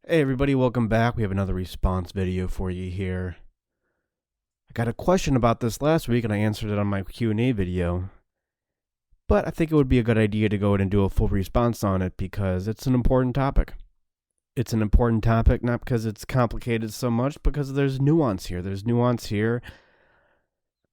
Hey everybody, welcome back. We have another response video for you here. I got a question about this last week and I answered it on my Q&A video. But I think it would be a good idea to go ahead and do a full response on it because it's an important topic. It's an important topic not because it's complicated so much, but because there's nuance here. There's nuance here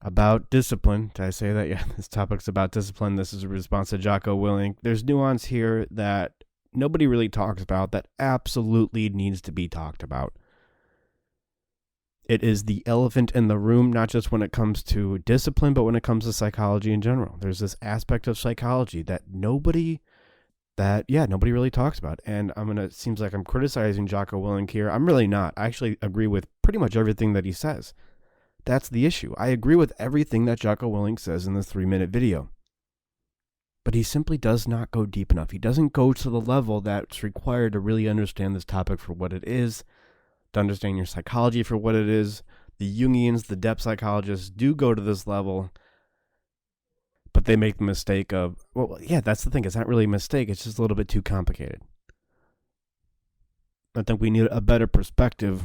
about discipline. Did I say that? Yeah, this topic's about discipline. This is a response to Jocko Willink. There's nuance here that nobody really talks about that absolutely needs to be talked about. It is the elephant in the room, not just when it comes to discipline, but when it comes to psychology in general. There's this aspect of psychology that nobody really talks about. And it seems like I'm criticizing Jocko Willink here. I'm really not. I actually agree with pretty much everything that he says. That's the issue. I agree with everything that Jocko Willink says in this 3-minute video. But he simply does not go deep enough. He doesn't go to the level that's required to really understand this topic for what it is, to understand your psychology for what it is. The Jungians, the depth psychologists do go to this level, but they make the mistake of, that's the thing. It's not really a mistake. It's just a little bit too complicated. I think we need a better perspective,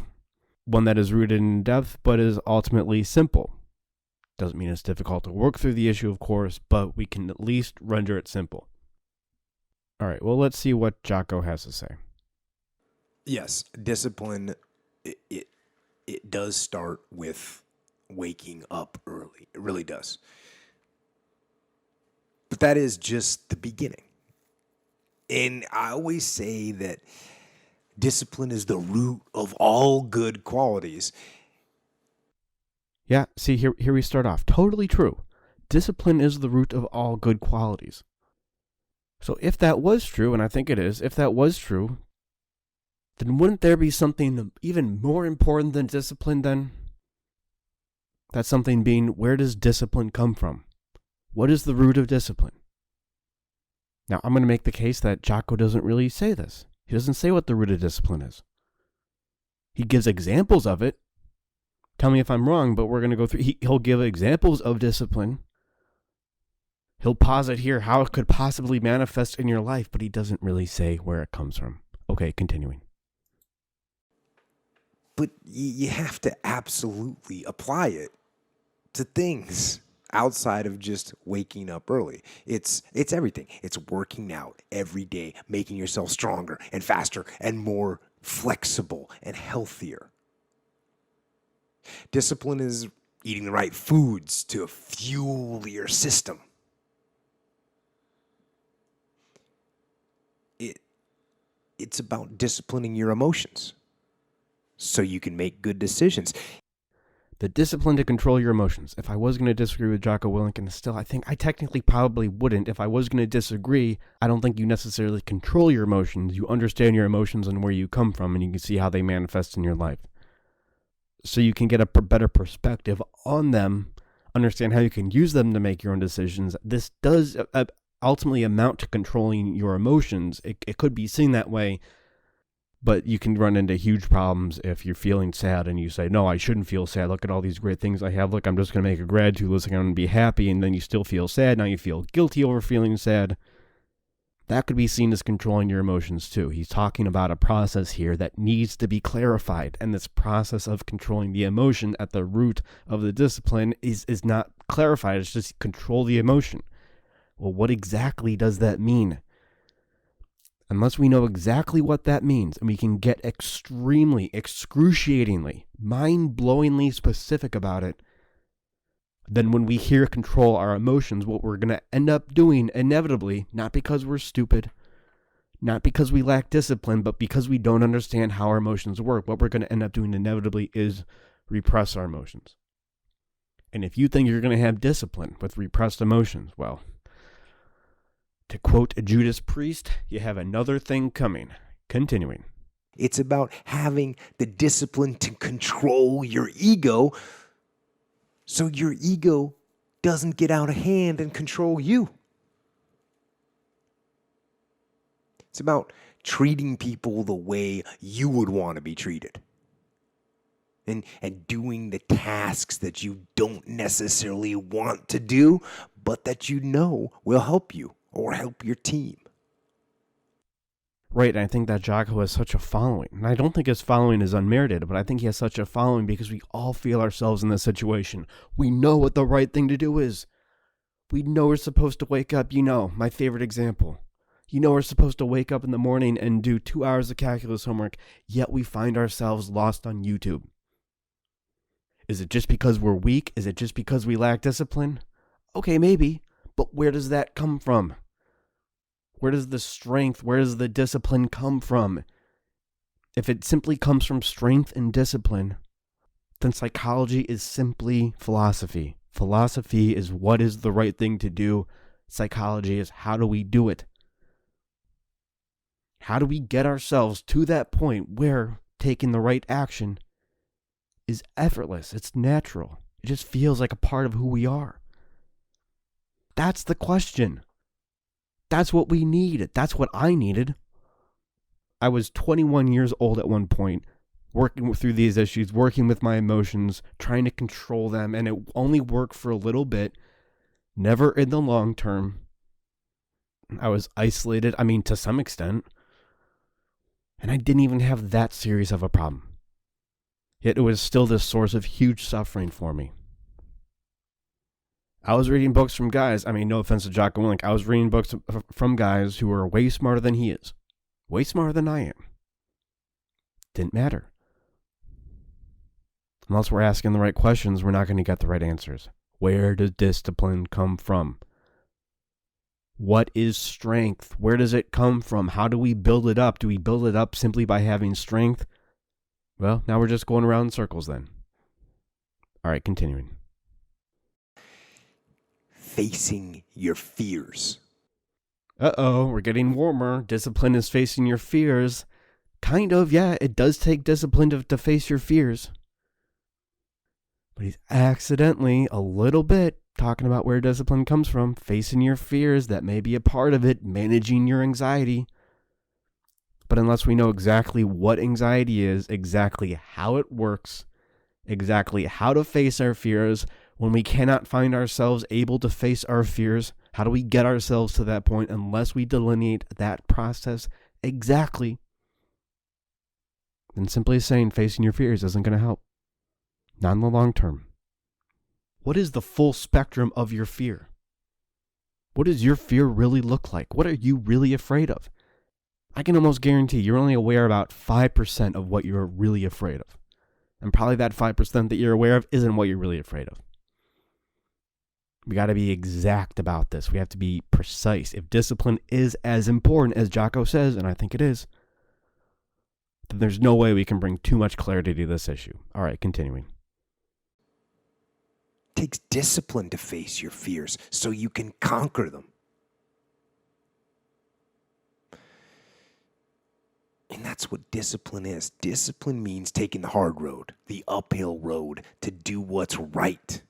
one that is rooted in depth, but is ultimately simple. Doesn't mean it's difficult to work through the issue, of course, but we can at least render it simple. All right, well, let's see what Jocko has to say. Yes, discipline, it does start with waking up early. It really does. But that is just the beginning. And I always say that discipline is the root of all good qualities. Yeah, see, here we start off. Totally true. Discipline is the root of all good qualities. So if that was true, and I think it is, if that was true, then wouldn't there be something even more important than discipline then? That something being, where does discipline come from? What is the root of discipline? Now, I'm going to make the case that Jocko doesn't really say this. He doesn't say what the root of discipline is. He gives examples of it. Tell me if I'm wrong, but we're going to go through. He'll give examples of discipline. He'll posit here how it could possibly manifest in your life, but he doesn't really say where it comes from. Okay, continuing. But you have to absolutely apply it to things outside of just waking up early. It's everything. It's working out every day, making yourself stronger and faster and more flexible and healthier. Discipline is eating the right foods to fuel your system. It's about disciplining your emotions so you can make good decisions. The discipline to control your emotions. If I was going to disagree with Jocko Willink, and still I think I technically probably wouldn't. If I was going to disagree, I don't think you necessarily control your emotions. You understand your emotions and where you come from, and you can see how they manifest in your life. So you can get a better perspective on them, understand how you can use them to make your own decisions. This does ultimately amount to controlling your emotions. It could be seen that way, but you can run into huge problems if you're feeling sad and you say, no, I shouldn't feel sad. Look at all these great things I have. Look, I'm just going to make a gratitude list. I'm going to be happy, and then you still feel sad. Now you feel guilty over feeling sad. That could be seen as controlling your emotions too. He's talking about a process here that needs to be clarified, and this process of controlling the emotion at the root of the discipline is not clarified. It's just control the emotion. Well, what exactly does that mean? Unless we know exactly what that means, and we can get extremely, excruciatingly, mind-blowingly specific about it, then when we hear control our emotions, what we're going to end up doing inevitably, not because we're stupid, not because we lack discipline, but because we don't understand how our emotions work, what we're going to end up doing inevitably is repress our emotions. And if you think you're going to have discipline with repressed emotions, well, to quote Judas Priest, you have another thing coming. Continuing. It's about having the discipline to control your ego so your ego doesn't get out of hand and control you. It's about treating people the way you would want to be treated. And doing the tasks that you don't necessarily want to do, but that you know will help you or help your team. Right, and I think that Jocko has such a following. And I don't think his following is unmerited, but I think he has such a following because we all feel ourselves in this situation. We know what the right thing to do is. We know we're supposed to wake up, my favorite example. We're supposed to wake up in the morning and do 2 hours of calculus homework, yet we find ourselves lost on YouTube. Is it just because we're weak? Is it just because we lack discipline? Okay, maybe, but where does that come from? Where does the strength, where does the discipline come from? If it simply comes from strength and discipline, then psychology is simply philosophy. Philosophy is what is the right thing to do. Psychology is how do we do it? How do we get ourselves to that point where taking the right action is effortless? It's natural. It just feels like a part of who we are. That's the question. That's what we need. That's what I needed. I was 21 years old at one point, working through these issues, working with my emotions, trying to control them, and it only worked for a little bit, never in the long term. I was isolated, to some extent, and I didn't even have that serious of a problem. Yet it was still this source of huge suffering for me. I was reading books from guys, no offense to Jocko Willink, I was reading books from guys who are way smarter than he is. Way smarter than I am. Didn't matter. Unless we're asking the right questions, we're not going to get the right answers. Where does discipline come from? What is strength? Where does it come from? How do we build it up? Do we build it up simply by having strength? Well, now we're just going around in circles then. All right, continuing. Facing your fears. We're getting warmer. Discipline is facing your fears. Kind of, yeah, it does take discipline to face your fears. But he's accidentally, a little bit, talking about where discipline comes from. Facing your fears, that may be a part of it. Managing your anxiety. But unless we know exactly what anxiety is, exactly how it works, exactly how to face our fears, when we cannot find ourselves able to face our fears, how do we get ourselves to that point unless we delineate that process exactly? Then simply saying facing your fears isn't going to help. Not in the long term. What is the full spectrum of your fear? What does your fear really look like? What are you really afraid of? I can almost guarantee you're only aware about 5% of what you're really afraid of. And probably that 5% that you're aware of isn't what you're really afraid of. We got to be exact about this. We have to be precise. If discipline is as important as Jocko says, and I think it is, then there's no way we can bring too much clarity to this issue. All right, continuing. It takes discipline to face your fears so you can conquer them. And that's what discipline is. Discipline means taking the hard road, the uphill road, to do what's right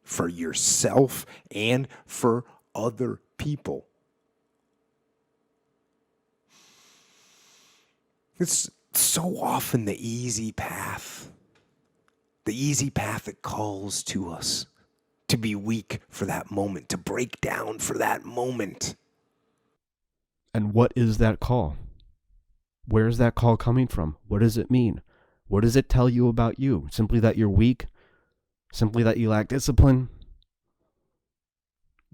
for yourself and for other people. It's so often the easy path that calls to us to be weak for that moment, to break down for that moment. And what is that call? Where is that call coming from? What does it mean? What does it tell you about you? Simply that you're weak? Simply that you lack discipline?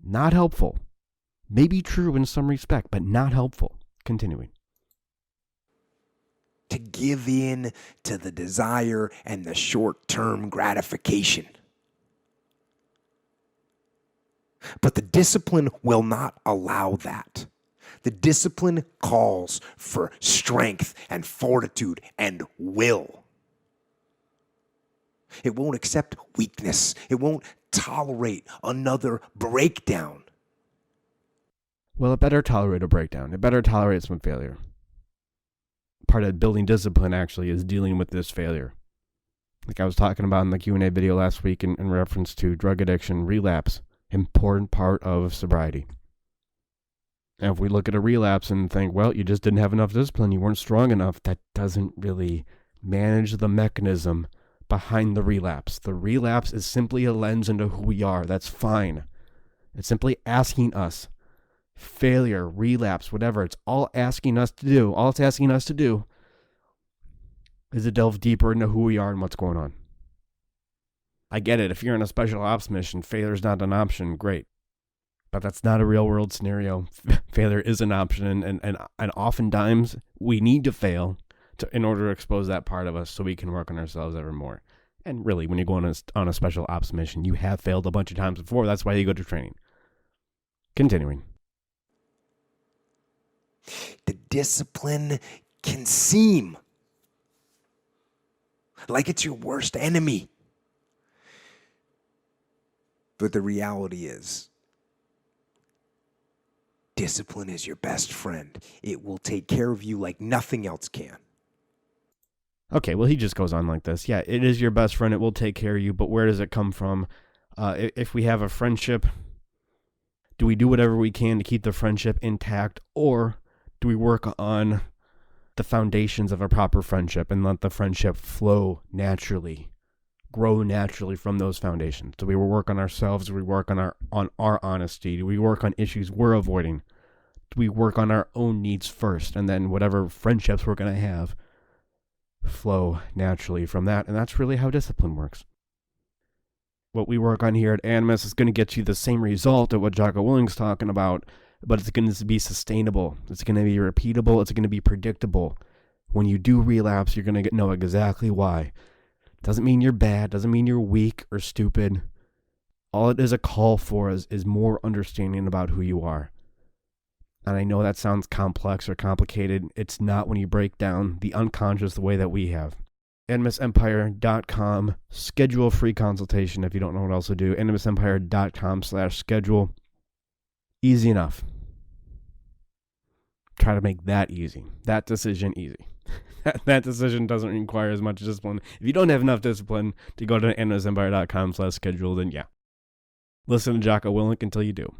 Not helpful. Maybe true in some respect, but not helpful. Continuing. To give in to the desire and the short-term gratification. But the discipline will not allow that. The discipline calls for strength and fortitude and will. It won't accept weakness. It won't tolerate another breakdown. Well, it better tolerate a breakdown. It better tolerate some failure. Part of building discipline actually is dealing with this failure. Like I was talking about in the Q&A video last week in reference to drug addiction, relapse, important part of sobriety. And if we look at a relapse and think, well, you just didn't have enough discipline, you weren't strong enough, that doesn't really manage the mechanism behind the relapse. The relapse is simply a lens into who we are. That's fine. It's simply asking us failure, relapse, whatever. It's all asking us to do. All it's asking us to do is to delve deeper into who we are and what's going on. I get it. If you're on a special ops mission, failure's not an option. Great. But that's not a real world scenario. Failure is an option. And oftentimes we need to fail in order to expose that part of us so we can work on ourselves ever more. And really, when you go on a special ops mission, you have failed a bunch of times before. That's why you go to training. Continuing. The discipline can seem like it's your worst enemy. But the reality is, discipline is your best friend. It will take care of you like nothing else can. Okay, well, he just goes on like this. Yeah, it is your best friend. It will take care of you, but where does it come from? If we have a friendship, do we do whatever we can to keep the friendship intact, or do we work on the foundations of a proper friendship and let the friendship flow naturally, grow naturally from those foundations? Do we work on ourselves? Do we work on our honesty? Do we work on issues we're avoiding? Do we work on our own needs first, and then whatever friendships we're going to have flow naturally from that? And that's really how discipline works. What we work on here at Animus is going to get you the same result of what Jocko Willink's talking about, but it's going to be sustainable. It's going to be repeatable. It's going to be predictable. When you do relapse, you're going to know exactly why. Doesn't mean you're bad. Doesn't mean you're weak or stupid. All it is a call for is more understanding about who you are. And I know that sounds complex or complicated. It's not when you break down the unconscious the way that we have. AnimusEmpire.com. Schedule a free consultation if you don't know what else to do. AnimusEmpire.com/schedule. Easy enough. Try to make that easy. That decision easy. That decision doesn't require as much discipline. If you don't have enough discipline to go to AnimusEmpire.com/schedule, then yeah. Listen to Jocko Willink until you do.